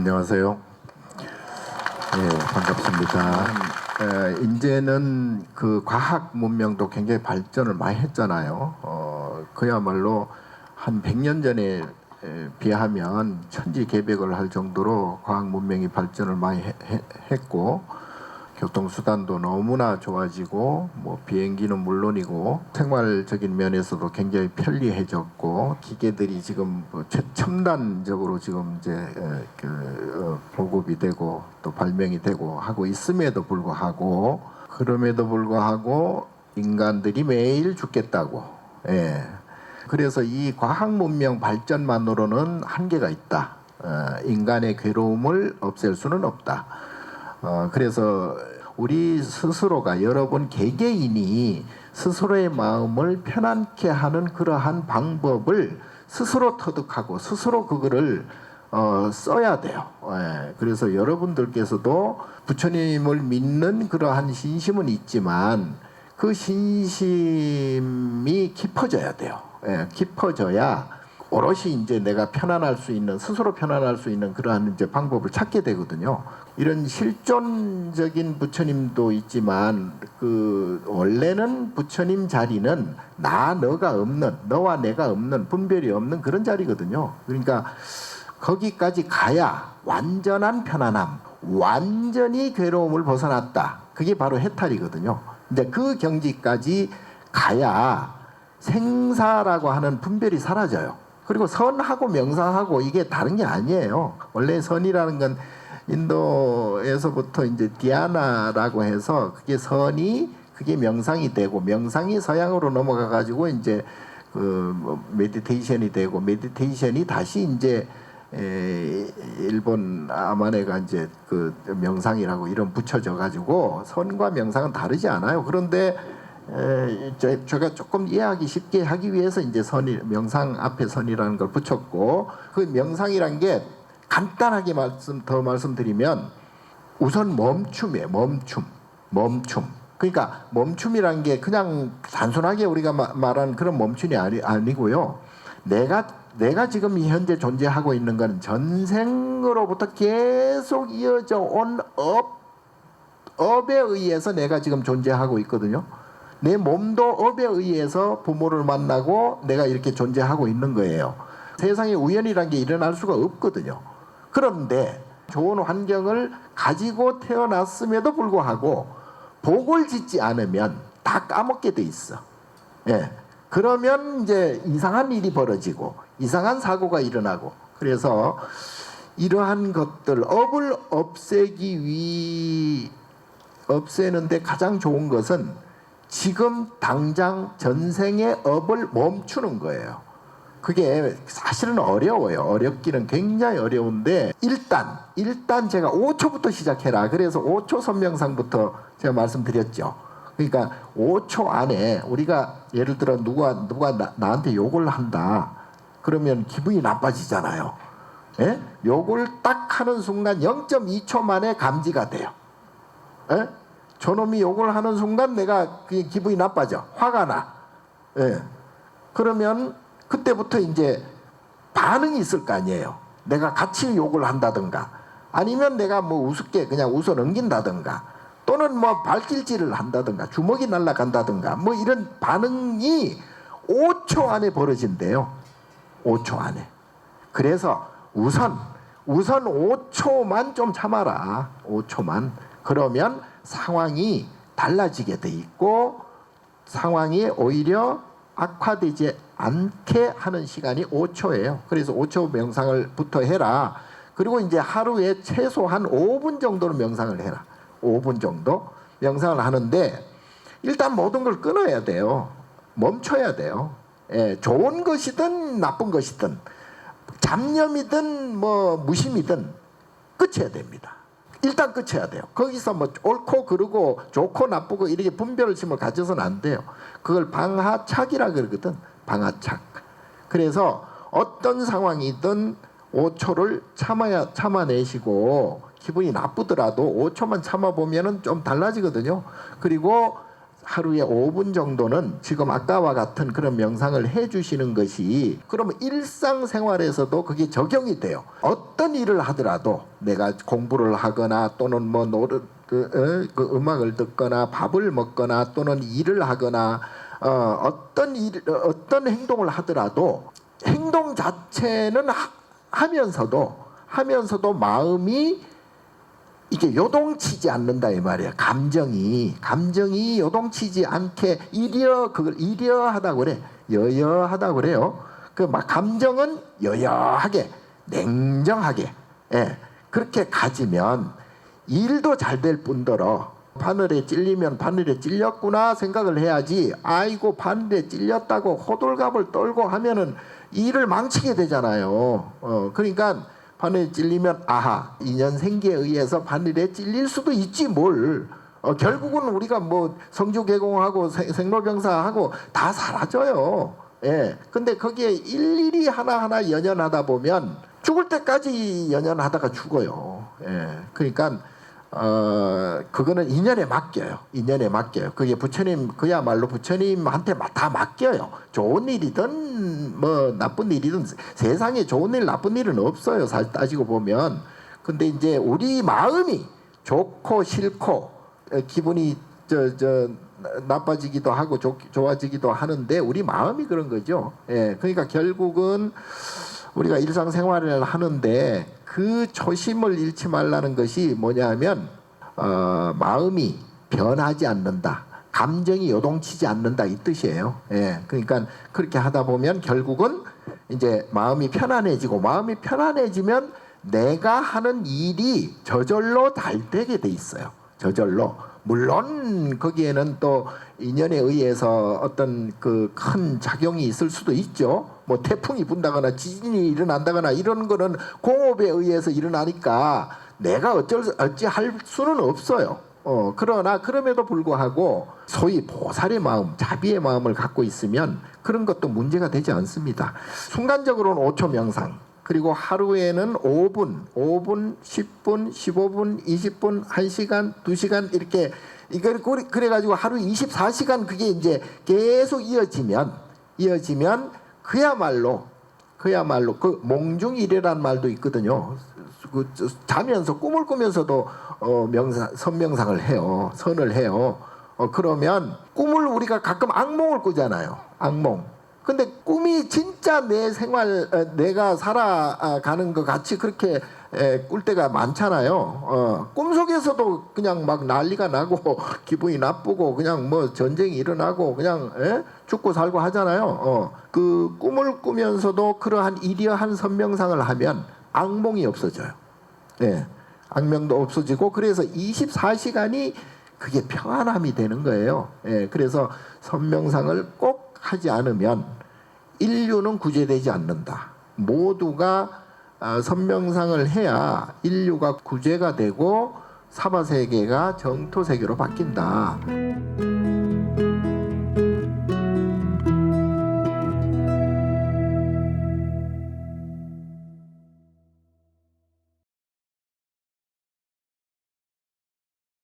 안녕하세요. 예, 반갑습니다. 이제는 그 과학 문명도 굉장히 발전을 많이 했잖아요. 그야말로 한 100년 전에 비하면 천지개벽을 할 정도로 과학 문명이 발전을 많이 했고, 교통수단도 너무나 좋아지고, 뭐 비행기는 물론이고 생활적인 면에서도 굉장히 편리해졌고, 기계들이 지금 뭐 최첨단적으로 지금 이제 보급이 되고 또 발명이 되고 하고 있음에도 불구하고, 인간들이 매일 죽겠다고. 예. 그래서 이 과학 문명 발전만으로는 한계가 있다. 인간의 괴로움을 없앨 수는 없다. 그래서 우리 스스로가, 여러분 개개인이 스스로의 마음을 편안케 하는 그러한 방법을 스스로 터득하고 스스로 그거를 써야 돼요. 그래서 여러분들께서도 부처님을 믿는 그러한 신심은 있지만 그 신심이 깊어져야 돼요. 깊어져야 오롯이 이제 내가 편안할 수 있는, 스스로 편안할 수 있는 그러한 이제 방법을 찾게 되거든요. 이런 실존적인 부처님도 있지만 그 원래는 부처님 자리는 나 너가 없는, 너와 내가 없는, 분별이 없는 그런 자리거든요. 그러니까 거기까지 가야 완전한 편안함, 완전히 괴로움을 벗어났다. 그게 바로 해탈이거든요. 근데 그 경지까지 가야 생사라고 하는 분별이 사라져요. 그리고 선하고 명상하고 이게 다른 게 아니에요. 원래 선이라는 건 인도에서부터 이제 디아나라고 해서 그게 선이, 그게 명상이 되고, 명상이 서양으로 넘어가 가지고 이제 메디테이션이 되고, 메디테이션이 다시 이제 일본 아마네가 이제 그 명상이라고 이름 붙여져 가지고, 선과 명상은 다르지 않아요. 그런데 제가 조금 이해하기 쉽게 하기 위해서 이제 명상 앞에 선이라는 걸 붙였고, 그 명상이란 게 간단하게 말씀드리면 우선 멈춤이에요. 멈춤. 그러니까 멈춤이란 게 그냥 단순하게 우리가 말하는 그런 멈춤이 아니고요. 내가 지금 현재 존재하고 있는 건 전생으로부터 계속 이어져 온 업에 의해서 내가 지금 존재하고 있거든요. 내 몸도 업에 의해서 부모를 만나고 내가 이렇게 존재하고 있는 거예요. 세상에 우연이란 게 일어날 수가 없거든요. 그런데 좋은 환경을 가지고 태어났음에도 불구하고 복을 짓지 않으면 다 까먹게 돼 있어. 예. 그러면 이제 이상한 일이 벌어지고 이상한 사고가 일어나고, 그래서 이러한 것들, 업을 없애는데 가장 좋은 것은 지금 당장 전생의 업을 멈추는 거예요. 그게 사실은 어려워요. 어렵기는 굉장히 어려운데 일단 제가 5초부터 시작해라. 그래서 5초 선명상부터 제가 말씀드렸죠. 그러니까 5초 안에 우리가 예를 들어 누가 나한테 욕을 한다. 그러면 기분이 나빠지잖아요. 예? 욕을 딱 하는 순간 0.2초 만에 감지가 돼요. 예? 저놈이 욕을 하는 순간 내가 그게 기분이 나빠져. 화가 나. 예. 그러면 그때부터 이제 반응이 있을 거 아니에요. 내가 같이 욕을 한다든가, 아니면 내가 뭐 우습게 그냥 웃어 넘긴다든가, 또는 뭐 발길질을 한다든가, 주먹이 날아간다든가, 뭐 이런 반응이 5초 안에 벌어진대요. 5초 안에. 그래서 우선 5초만 좀 참아라. 5초만. 그러면 상황이 달라지게 돼 있고, 상황이 오히려 악화되지 않게 하는 시간이 5초예요. 그래서 5초 명상을부터 해라. 그리고 이제 하루에 최소한 5분 정도는 명상을 해라. 5분 정도 명상을 하는데 일단 모든 걸 끊어야 돼요. 멈춰야 돼요. 좋은 것이든 나쁜 것이든, 잡념이든 뭐 무심이든 끝쳐야 됩니다. 일단 끝쳐야 돼요. 거기서 뭐 옳고 그르고 좋고 나쁘고 이렇게 분별심을 가져서는 안 돼요. 그걸 방하착이라 그러거든. 방하착. 그래서 어떤 상황이든 5초를 참아내시고, 기분이 나쁘더라도 5초만 참아보면은 좀 달라지거든요. 그리고 하루에 5분 정도는 지금 아까와 같은 그런 명상을 해주시는 것이 그러면 일상생활에서도 그게 적용이 돼요. 어떤 일을 하더라도 내가 공부를 하거나 또는 뭐 그 음악을 듣거나 밥을 먹거나 또는 일을 하거나 어떤 행동을 하더라도 행동 자체는 하면서도 마음이 이게 요동치지 않는다 이 말이에요. 감정이 요동치지 않게 그걸 이려하다고 그래. 여여하다고 그래요. 그 막 감정은 여여하게 냉정하게 그렇게 가지면 일도 잘 될 뿐더러 바늘에 찔리면 바늘에 찔렸구나 생각을 해야지 아이고 바늘에 찔렸다고 호들갑을 떨고 하면은 일을 망치게 되잖아요. 그러니까 바늘에 찔리면 아하 인연생기에 의해서 바늘에 찔릴 수도 있지 뭘. 결국은 우리가 뭐 성주개공하고 생로병사하고 다 사라져요. 근데 거기에 일일이 하나하나 연연하다 보면 죽을 때까지 연연하다가 죽어요. 그러니까 그거는 인연에 맡겨요. 그게 부처님 그야말로 부처님한테 다 맡겨요. 좋은 일이든 뭐 나쁜 일이든 세상에 좋은 일 나쁜 일은 없어요. 사실 따지고 보면. 근데 이제 우리 마음이 좋고 싫고 기분이 나빠지기도 하고 좋아지기도 하는데 우리 마음이 그런 거죠. 그러니까 결국은 우리가 일상생활을 하는데 그 초심을 잃지 말라는 것이 뭐냐면 마음이 변하지 않는다. 감정이 요동치지 않는다 이 뜻이에요. 그러니까 그렇게 하다 보면 결국은 이제 마음이 편안해지면 내가 하는 일이 저절로 잘 되게 돼 있어요. 저절로. 물론 거기에는 또 인연에 의해서 어떤 그 큰 작용이 있을 수도 있죠. 뭐 태풍이 분다거나 지진이 일어난다거나 이런 거는 공업에 의해서 일어나니까 내가 어찌 할 수는 없어요. 그러나 그럼에도 불구하고 소위 보살의 마음, 자비의 마음을 갖고 있으면 그런 것도 문제가 되지 않습니다. 순간적으로는 5초 명상, 그리고 하루에는 5분, 10분, 15분, 20분, 1시간, 2시간 이렇게 이걸 그래가지고 하루 24시간 그게 이제 계속 이어지면 그야말로 그 몽중일해란 말도 있거든요. 자면서 꿈을 꾸면서도 선명상을 해요. 선을 해요. 그러면 꿈을 우리가 가끔 악몽을 꾸잖아요. 악몽. 근데 꿈이 진짜 내 생활 내가 살아가는 것 같이 그렇게 꿀 때가 많잖아요. 꿈속에서도 그냥 막 난리가 나고 기분이 나쁘고 그냥 뭐 전쟁이 일어나고 그냥 죽고 살고 하잖아요. 그 꿈을 꾸면서도 그러한 이러한 선명상을 하면 악몽이 없어져요. 악명도 없어지고 그래서 24시간이 그게 평안함이 되는 거예요. 그래서 선명상을 꼭 하지 않으면 인류는 구제되지 않는다. 모두가 선명상을 해야 인류가 구제가 되고 사바세계가 정토세계로 바뀐다.